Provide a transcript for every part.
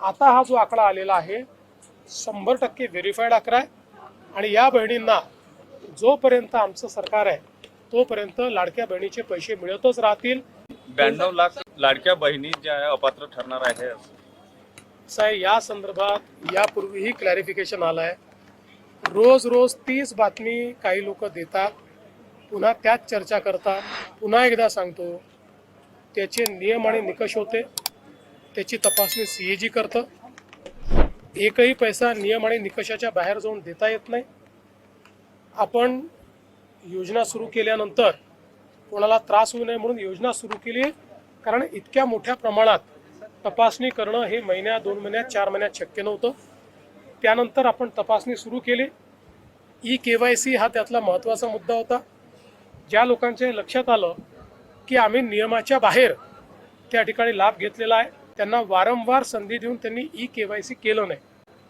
आता हा जो आकडा आलेला आहे 100% व्हेरीफाईड आकडा आहे आणि या बहिणींना जोपर्यंत आमचं सरकार आहे तोपर्यंत लाडक्या बहिणीचे पैसे मिळतच राहतील। 92 लाख लाडक्या बहिणी ज्या आहे अपात्र ठरणार आहे साहेब, या संदर्भात यापूर्वीही क्लॅरिफिकेशन आलं आहे। रोज रोज तीच बातमी काही लोक देतात, पुन्हा त्याच चर्चा करतात। पुन्हा एकदा सांगतो, त्याचे नियम आणि निकष होते, त्याची तपासणी CAG करतं। एकही पैसा नियम आणि निकषाच्या बाहेर जाऊन देता येत नाही। आपण योजना सुरू केल्यानंतर कोणाला त्रास होऊ नये म्हणून योजना सुरू केली आहे, कारण इतक्या मोठ्या प्रमाणात तपासणी करणं हे महिन्यात 2 महिन्यात 4 महिन्यात शक्य नव्हतं। त्यानंतर आपण तपासणी सुरू केली। KYC हा त्यातला महत्त्वाचा मुद्दा होता। ज्या लोकांच्या लक्षात आलं की आम्ही नियमाच्या बाहेर त्या ठिकाणी लाभ घेतलेला आहे, त्यांना वारंवार संधी देऊन त्यांनी KYC केलं नाही।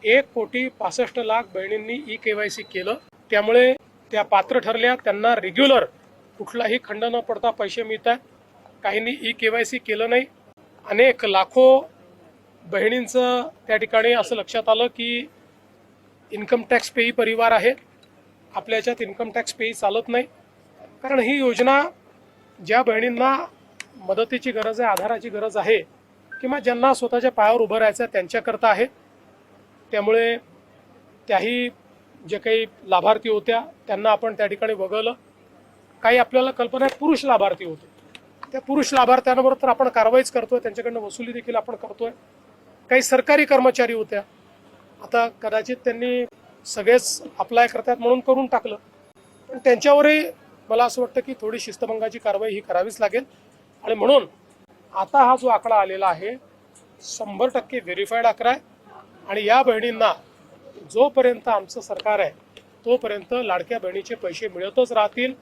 1,65,00,000 बहिणींनी KYC केलं, त्यामुळे त्या पात्र ठरल्या। त्यांना रेग्युलर कुठलाही खंड न पडता पैसे मिळतात। काहींनी KYC केलं नाही। अनेक लाखो बहिणींचं त्या ठिकाणी असं लक्षात आलं की इन्कम टॅक्स पेई परिवार आहे, आपल्या याच्यात इन्कम टॅक्स पेई चालत नाही। कारण ही योजना ज्या बहिणींना मदतीची गरज आहे, आधाराची गरज आहे, किंवा ज्यांना स्वतःच्या पायावर उभं राहायचं आहे त्यांच्याकरता आहे। त्यामुळे त्याही जे काही लाभार्थी होत्या त्यांना आपण त्या ठिकाणी वगळलं। काही आपल्याला कल्पना आहे पुरुष लाभार्थी होते, त्या पुरुष लाभार्थ्यांवर तर आपण कारवाईच करतोय, त्यांच्याकडनं वसुली देखील आपण करतोय। काही सरकारी कर्मचारी होत्या, आता कदाचित त्यांनी सगळेच अप्लाय करतात म्हणून करून टाकलं, पण त्यांच्यावरही मला असं वाटतं की थोडी शिस्तभंगाची कारवाई ही करावीच लागेल। आणि म्हणून आता हा जो आकडा आलेला आहे 100% व्हेरीफाईड आकडा आहे आणि या बहिणींना जोपर्यंत आमचं सरकार आहे तोपर्यंत लाडक्या बहिणीचे पैसे मिळतच राहतील।